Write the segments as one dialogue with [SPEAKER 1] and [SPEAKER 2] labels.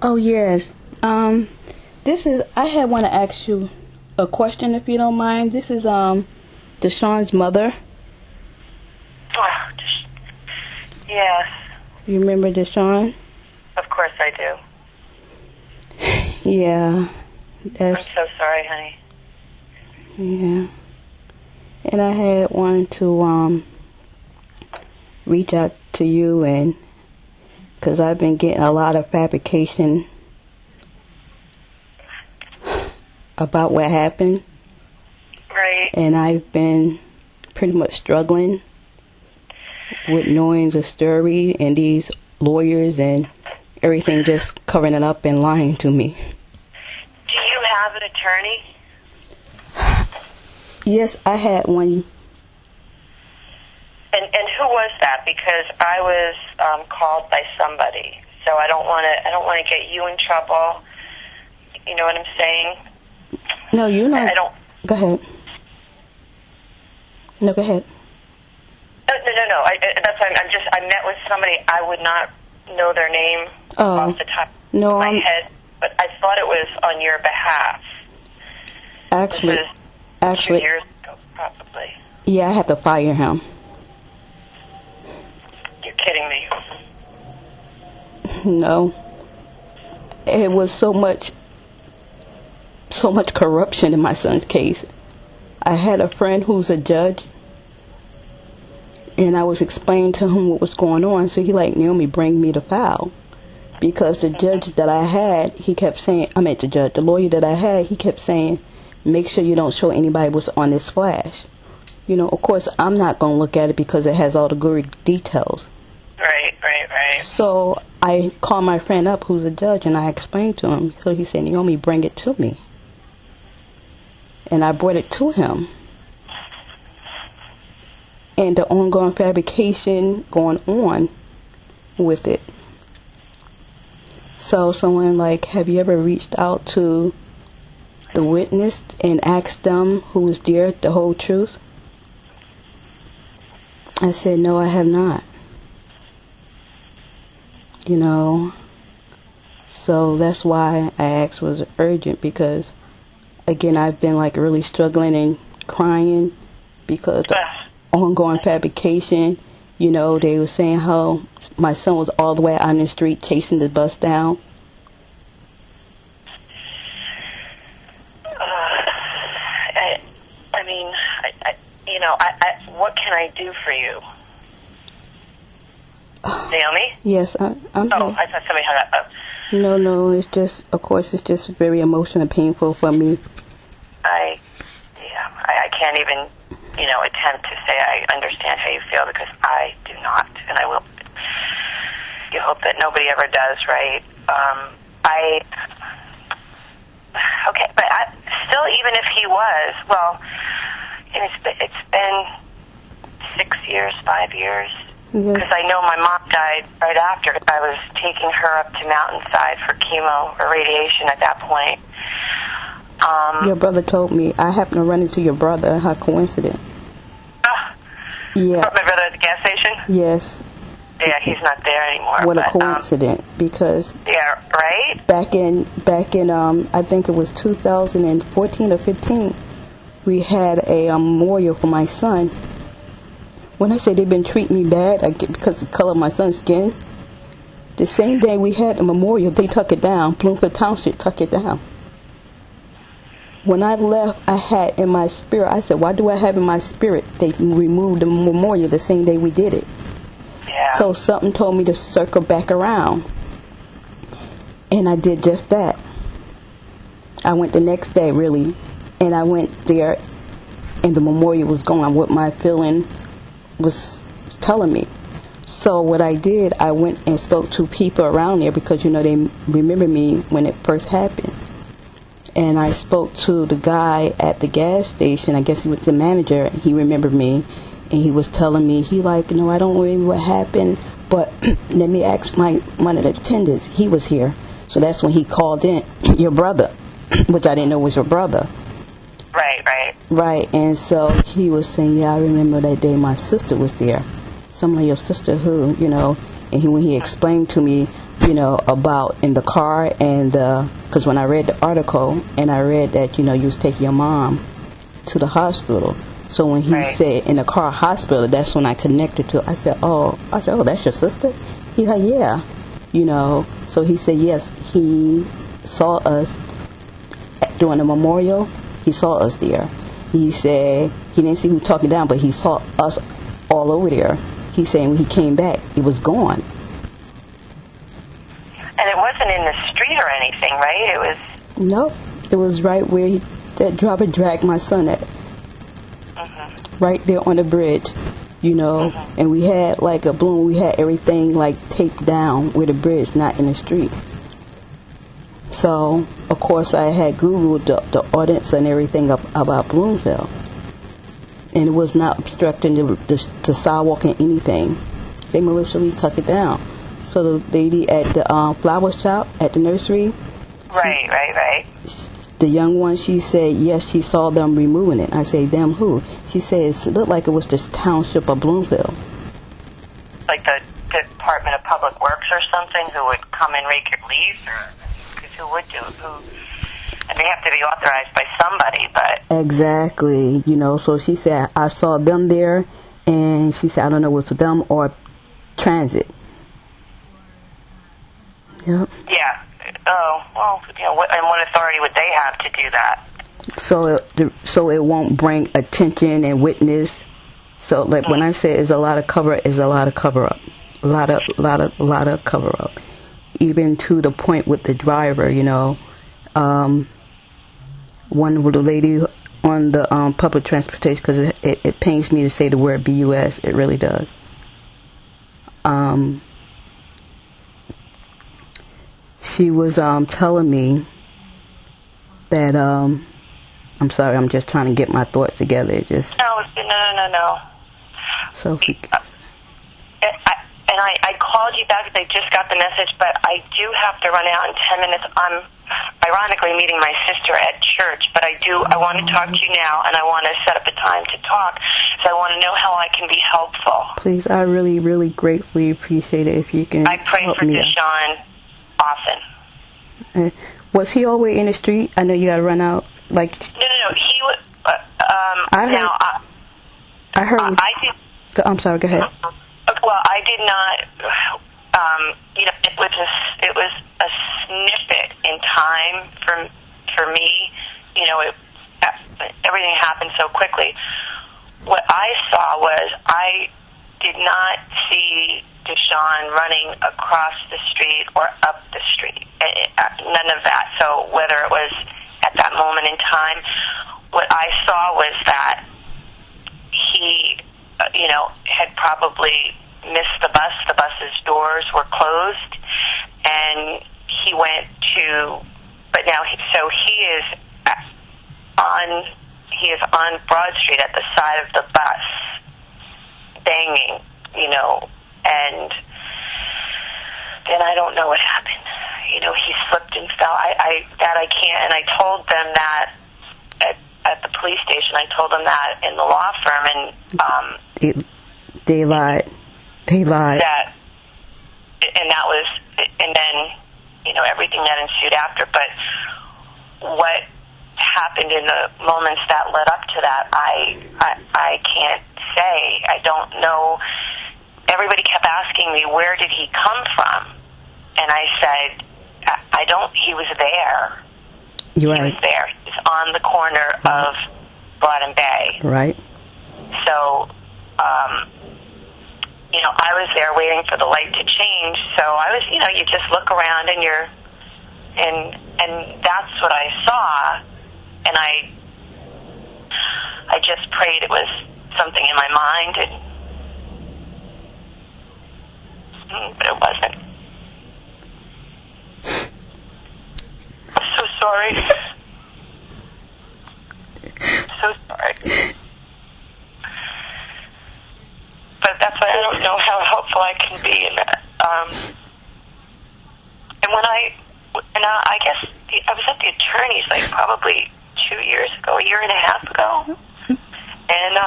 [SPEAKER 1] Oh, yes. I had want to ask you a question, if you don't mind. This is, Deshon's mother.
[SPEAKER 2] Oh, yes.
[SPEAKER 1] You remember Deshon?
[SPEAKER 2] Of course I do.
[SPEAKER 1] Yeah.
[SPEAKER 2] I'm so sorry, honey.
[SPEAKER 1] Yeah. And I had wanted to, reach out to you, and because I've been getting a lot of fabrication about what happened.
[SPEAKER 2] Right.
[SPEAKER 1] And I've been pretty much struggling with knowing the story and these lawyers and everything just covering it up and lying to me.
[SPEAKER 2] Do you have an attorney?
[SPEAKER 1] Yes, I had one.
[SPEAKER 2] And who was that? Because I was called by somebody, so I don't want to get you in trouble. You know what I'm saying?
[SPEAKER 1] No, you know.
[SPEAKER 2] I don't.
[SPEAKER 1] Go ahead. No, go ahead.
[SPEAKER 2] No. That's why I met with somebody. I would not know their name off the top of my head, but I thought it was on your behalf.
[SPEAKER 1] Actually,
[SPEAKER 2] this was 2 years ago, probably.
[SPEAKER 1] Yeah, I have to fire him.
[SPEAKER 2] You're kidding me.
[SPEAKER 1] No. It was so much corruption in my son's case. I had a friend who's a judge, and I was explaining to him what was going on, so he Naomi, bring me the file. Because the judge that I had, he kept saying, the lawyer that I had, he kept saying, make sure you don't show anybody what's on this flash. Of course, I'm not going to look at it because it has all the gory details.
[SPEAKER 2] Right.
[SPEAKER 1] So I called my friend up who's a judge, and I explained to him. So he said, Naomi, bring it to me. And I brought it to him. And the ongoing fabrication going on with it. So someone have you ever reached out to the witness and asked them who was there the whole truth? I said, no, I have not. So that's why I asked, was it urgent? Because, again, I've been really struggling and crying because of ongoing fabrication. They were saying how my son was all the way out on the street chasing the bus down.
[SPEAKER 2] What can I do for you? Naomi?
[SPEAKER 1] Yes, I'm here.
[SPEAKER 2] I thought somebody hung up.
[SPEAKER 1] No, it's just, of course, it's just very emotional and painful for me.
[SPEAKER 2] I can't even, attempt to say I understand how you feel, because I do not, and I will. You hope that nobody ever does, right? Okay, but still, even if he was, well, it's been 6 years, 5 years. Because I know my mom died right after. I was taking her up to Mountainside for chemo or radiation at that point.
[SPEAKER 1] Your brother told me. I happened to run into your brother. How coincident. Yeah.
[SPEAKER 2] My brother at the gas station?
[SPEAKER 1] Yes.
[SPEAKER 2] Yeah, he's not there anymore.
[SPEAKER 1] What a coincidence, because
[SPEAKER 2] yeah, right?
[SPEAKER 1] Back in I think it was 2014 or 15, we had a memorial for my son. When I say they've been treating me bad, because of the color of my son's skin, the same day we had the memorial, they took it down. Bloomfield Township took it down. When I left, I had in my spirit, I said, why do I have in my spirit they removed the memorial the same day we did it?
[SPEAKER 2] Yeah.
[SPEAKER 1] So something told me to circle back around. And I did just that. I went the next day, really. And I went there, and the memorial was gone. What my feeling was telling me. So what I did, I went and spoke to people around there, because, they remember me when it first happened. And I spoke to the guy at the gas station. I guess he was the manager. He remembered me. And he was telling me, no, I don't remember what happened, but let me ask one of the attendants. He was here. So that's when he called in your brother, which I didn't know was your brother. Right. And so he was saying, yeah, I remember that day my sister was there. Some of your sister who, And when he explained to me, you know, about in the car, and because when I read the article and I read that, you know, you was taking your mom to the hospital. So when he said in the car hospital, that's when I connected to it. I said, oh, that's your sister? He's like, yeah, you know. So he said, yes, he saw us during the memorial. He saw us there. He said he didn't see who talking down, but he saw us all over there. He said when he came back, it was gone.
[SPEAKER 2] And it wasn't in the street or anything, right? It was...
[SPEAKER 1] No, it was right where that driver dragged my son at. Right there on the bridge, you know. And we had like a balloon. We had everything like taped down with the bridge, not in the street. So, of course, I had Googled the ordinance and everything about Bloomsville. And it was not obstructing the sidewalk and anything. They maliciously took it down. So the lady at the flower shop, at the nursery.
[SPEAKER 2] Right.
[SPEAKER 1] The young one, she said, yes, she saw them removing it. I say, them who? She says, it looked like it was this township of Bloomsville.
[SPEAKER 2] Like the Department of Public Works or something, who would come and rake your leaves? Because who would do it? And they have to be authorized by somebody, but...
[SPEAKER 1] Exactly, you know, so she said, I saw them there, and she said, I don't know what's with them or transit. Yep.
[SPEAKER 2] Yeah. Oh, well, you know, and what authority would they have to do that?
[SPEAKER 1] So it won't bring attention and witness. So like when I say it's a lot of cover up, it's a lot of cover up. A lot of cover up. Even to the point with the driver, you know. One with the lady on the public transportation, because it pains me to say the word BUS. It really does. She was telling me that I'm sorry, I'm just trying to get my thoughts together.
[SPEAKER 2] No.
[SPEAKER 1] So
[SPEAKER 2] I called you back. I just got the message, but I do have to run out in 10 minutes. I'm ironically meeting my sister at church, but I want to talk to you now, and I want to set up a time to talk, so I want to know how I can be helpful.
[SPEAKER 1] Please, I really, really gratefully appreciate it if you can.
[SPEAKER 2] I pray for Deshon often.
[SPEAKER 1] Was he always in the street? I know you got to run out. Like
[SPEAKER 2] No. He was.
[SPEAKER 1] I heard. I'm sorry. Go ahead.
[SPEAKER 2] Well, I did not. You know, it was a snippet in time for me. You know, everything happened so quickly. What I saw was I did not see Deshon running across the street or up the street. None of that. So whether it was at that moment in time, what I saw was that he, you know, had probably missed the bus. The bus's doors were closed, and he went to. But now, so he is on Broad Street at the side of the bus, banging, you know, and then I don't know what happened. You know, he slipped and fell. I can't. And I told them that at the police station. I told them that in the law firm, and
[SPEAKER 1] they lied. They lied.
[SPEAKER 2] And then, you know, everything that ensued after. But what happened in the moments that led up to that, I can't say. I don't know. Everybody kept asking me, where did he come from? And I said, I don't, he was there.
[SPEAKER 1] You're right.
[SPEAKER 2] He was there. He was on the corner of Broad and Bay.
[SPEAKER 1] Right.
[SPEAKER 2] So, you know, I was there waiting for the light to change. So I was, you know, you just look around and and that's what I saw. And I just prayed it was something in my mind, but it wasn't. I'm so sorry. So sorry. But that's why I don't know how helpful I can be in that. And I guess I was at the attorney's like probably 2 years ago, a year and a half ago, and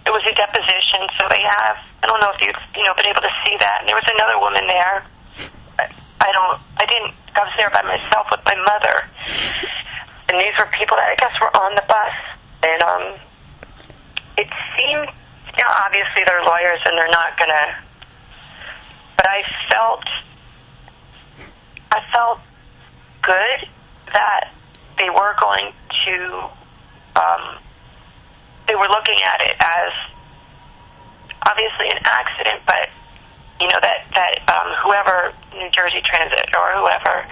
[SPEAKER 2] it was a deposition, so they have, I don't know if you've, been able to see that. And there was another woman there. I was there by myself with my mother. And these were people that I guess were on the bus. And it seemed, obviously they're lawyers and they're not going to, but I felt good that they were going to, they were looking at it as obviously an accident, but that whoever, New Jersey Transit or whoever,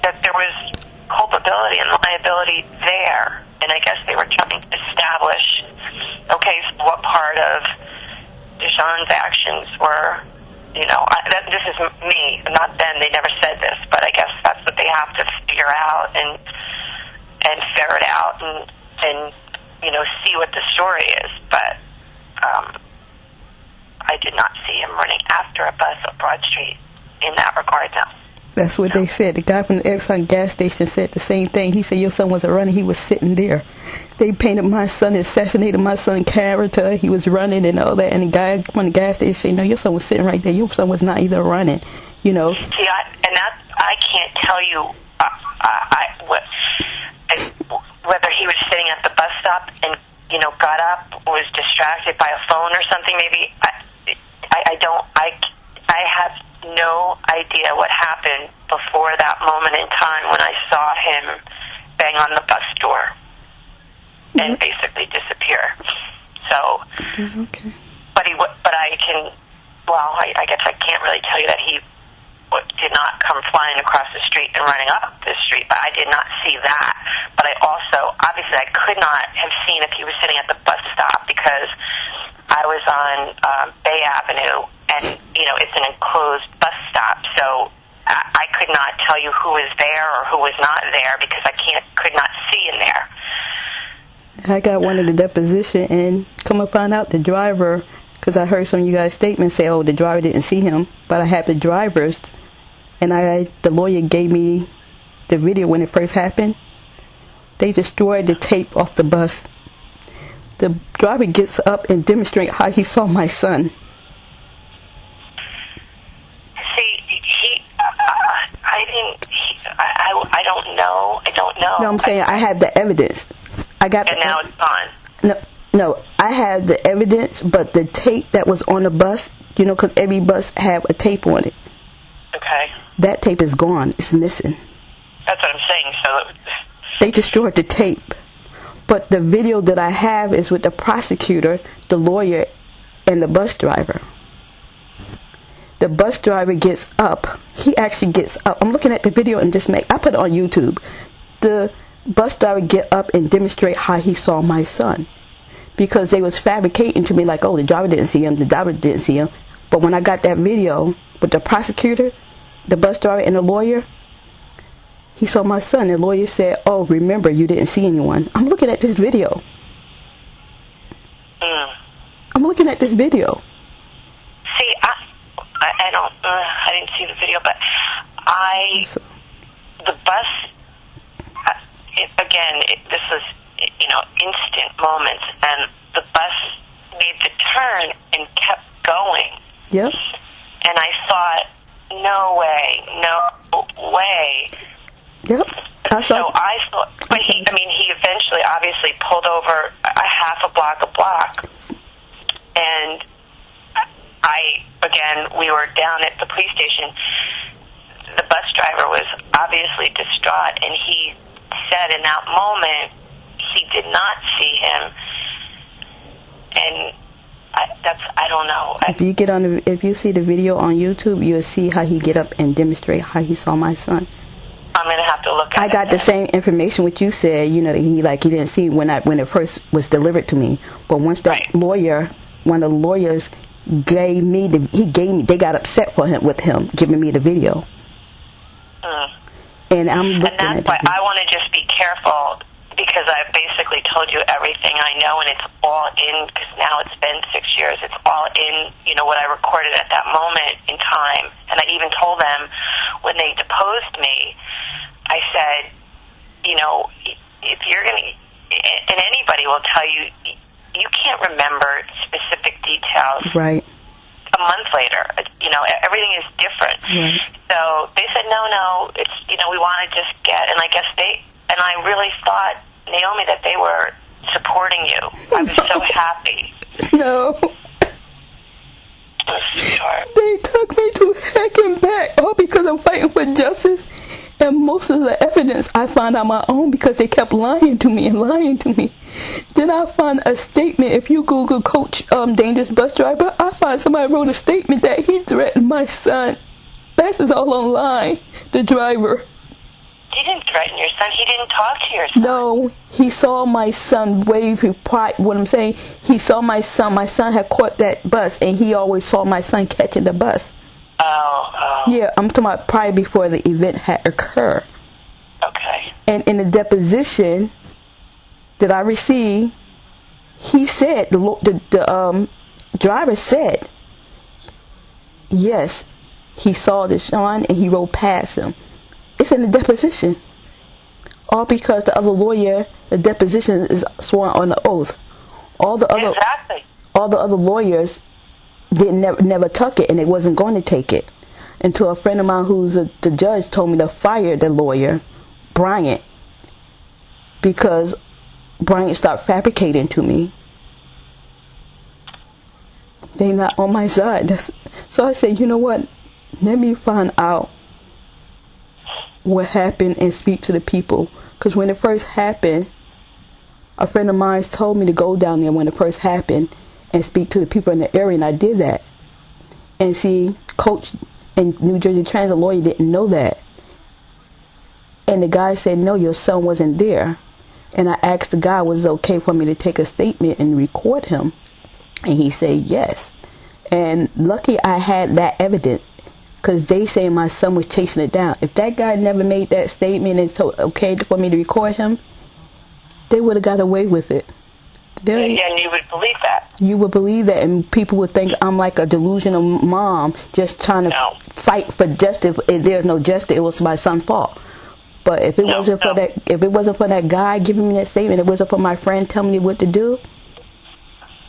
[SPEAKER 2] that there was culpability and liability there, and I guess they were trying to establish, okay, so what part of Deshon's actions were, this is me, not them, they never said this, but I guess that's what they have to figure out and ferret out and see what the story is. But I did not see him running after a bus up Broad Street in that regard, no.
[SPEAKER 1] That's what they said. The guy from the Exxon gas station said the same thing. He said your son wasn't running, he was sitting there. They painted my son, assassinated my son's character. He was running and all that. And the guy from the gas station said, no, your son was sitting right there. Your son was not either running, See,
[SPEAKER 2] I can't tell you whether he was sitting at the bus stop and, got up, was distracted by a phone or something. Maybe I have no idea what happened before that moment in time when I saw him bang on the bus door and basically disappear. So,
[SPEAKER 1] okay.
[SPEAKER 2] But I can, I guess I can't really tell you that he did not come flying across the street and running up the street, but I did not see that. But I also, obviously, I could not have seen if he was sitting at the bus stop because I was on Bay Avenue, and, it's an enclosed bus stop, so I could not tell you who was there or who was not there because I could not see in there.
[SPEAKER 1] I got one of the deposition, and come to find out the driver, because I heard some of you guys' statements say, oh, the driver didn't see him, but I had the drivers, and the lawyer gave me the video when it first happened. They destroyed the tape off the bus. The driver gets up and demonstrates how he saw my son.
[SPEAKER 2] I don't know.
[SPEAKER 1] No, I'm saying I have the evidence. And
[SPEAKER 2] now it's gone.
[SPEAKER 1] No, I have the evidence, but the tape that was on the bus, because every bus have a tape on it.
[SPEAKER 2] Okay.
[SPEAKER 1] That tape is gone. It's missing.
[SPEAKER 2] That's what I'm saying. So
[SPEAKER 1] they destroyed the tape. But the video that I have is with the prosecutor, the lawyer, and the bus driver. The bus driver gets up. He actually gets up. I'm looking at the video and I put it on YouTube. The bus driver get up and demonstrate how he saw my son. Because they was fabricating to me like, oh, the driver didn't see him, the driver didn't see him. But when I got that video with the prosecutor, the bus driver, and the lawyer, he saw my son. The lawyer said, oh, remember, you didn't see anyone. I'm looking at this video. I'm looking at this video.
[SPEAKER 2] See, I didn't see the video, but the bus, this was, instant moments, and the bus made the turn and kept going.
[SPEAKER 1] Yep.
[SPEAKER 2] And I thought, no way.
[SPEAKER 1] Yep.
[SPEAKER 2] So I thought, but he eventually obviously pulled over a half a block, and we were down at the police station. The bus driver was obviously distraught, and he said in that moment he did not see him, and I don't know. If
[SPEAKER 1] you see the video on YouTube, you'll see how he get up and demonstrate how he saw my son.
[SPEAKER 2] I'm gonna have to look at it.
[SPEAKER 1] I got the same information what you said, that he didn't see when it first was delivered to me. But once that lawyer, one of the lawyers gave me they got upset with him giving me the video. And I'm looking
[SPEAKER 2] and that's why I want to just be careful, because I've basically told you everything I know, and it's all in, because now it's been 6 years, it's all in, what I recorded at that moment in time. And I even told them when they deposed me, I said, if you're going to, and anybody will tell you, you can't remember specific details.
[SPEAKER 1] Right.
[SPEAKER 2] A month later, everything is different.
[SPEAKER 1] Right.
[SPEAKER 2] So they said, no, it's, we want to just get, and I guess and I really thought, Naomi, that they were supporting you. I was so happy.
[SPEAKER 1] No.
[SPEAKER 2] Oh, sweetheart.
[SPEAKER 1] They took me to heck and back, all because I'm fighting for justice. And most of the evidence I found on my own because they kept lying to me and lying to me. Then I found a statement. If you Google Coach Dangerous Bus Driver, I find somebody wrote a statement that he threatened my son. This is all online, the driver.
[SPEAKER 2] He didn't threaten your son. He didn't talk to your son.
[SPEAKER 1] No, he saw my son what I'm saying, he saw my son. My son had caught that bus, and he always saw my son catching the bus.
[SPEAKER 2] Oh.
[SPEAKER 1] Yeah, I'm talking about prior before the event had occurred.
[SPEAKER 2] Okay.
[SPEAKER 1] And in the deposition that I received, he said, the driver said, yes, he saw Deshon and he rode past him. It's in the deposition. All because the other lawyer, the deposition is sworn on the oath. All the other lawyers never took it, and they wasn't going to take it until a friend of mine who's the judge told me to fire the lawyer, Bryant, because Bryant started fabricating to me. They're not on my side. So I said, you know what? Let me find out what happened and speak to the people. Because when it first happened, a friend of mine told me to go down there when it first happened and speak to the people in the area, and I did that. And see, Coach in New Jersey Transit lawyer didn't know that. And the guy said, no, your son wasn't there. And I asked the guy, was it okay for me to take a statement and record him? And he said yes. And lucky I had that evidence, because they say my son was chasing it down. If that guy never made that statement and it's okay for me to record him, they would have got away with it.
[SPEAKER 2] And you would believe that.
[SPEAKER 1] You would believe that, and people would think I'm like a delusional mom just trying to fight for justice. If there's no justice, it was my son's fault. But if it wasn't for that guy giving me that statement, it wasn't for my friend telling me what to do.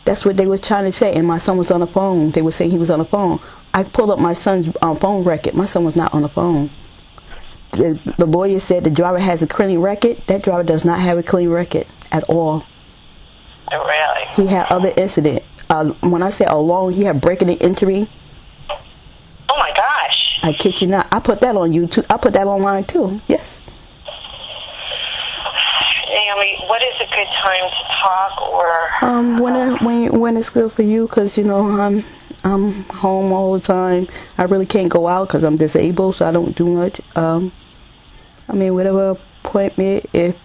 [SPEAKER 1] That's what they were trying to say. And my son was on the phone. They were saying he was on the phone. I pulled up my son's phone record. My son was not on the phone. The lawyer said the driver has a clean record. That driver does not have a clean record at all.
[SPEAKER 2] Oh, really?
[SPEAKER 1] He had other incident. When I say alone, he had breaking and entry.
[SPEAKER 2] Oh my gosh!
[SPEAKER 1] I kid you not. I put that on YouTube. I put that online too. Yes.
[SPEAKER 2] Naomi, what is a good time to talk, or?
[SPEAKER 1] When it's good for you, because I'm home all the time. I really can't go out because I'm disabled, so I don't do much. Whatever appointment, if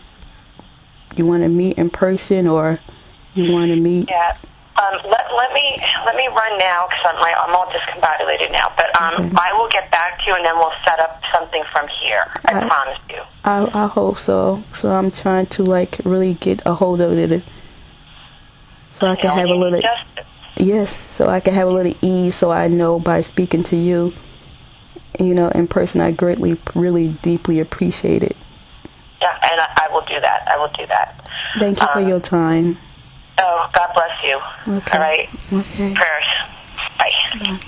[SPEAKER 1] you want to meet in person or you want to meet.
[SPEAKER 2] Yeah. Let me run now because I'm all discombobulated now. But
[SPEAKER 1] Okay.
[SPEAKER 2] I will get back to you, and then we'll set up something from here. I promise you.
[SPEAKER 1] I hope so. So I'm trying to really get a hold of it, so I can have a little.
[SPEAKER 2] Justice.
[SPEAKER 1] Yes, so I can have a little ease. So I know by speaking to you, in person, I greatly, really, deeply appreciate it.
[SPEAKER 2] Yeah, and I will do that. I will do that.
[SPEAKER 1] Thank you for your time.
[SPEAKER 2] Oh, God bless you.
[SPEAKER 1] Okay.
[SPEAKER 2] All right.
[SPEAKER 1] Okay.
[SPEAKER 2] Prayers. Bye.
[SPEAKER 1] Bye.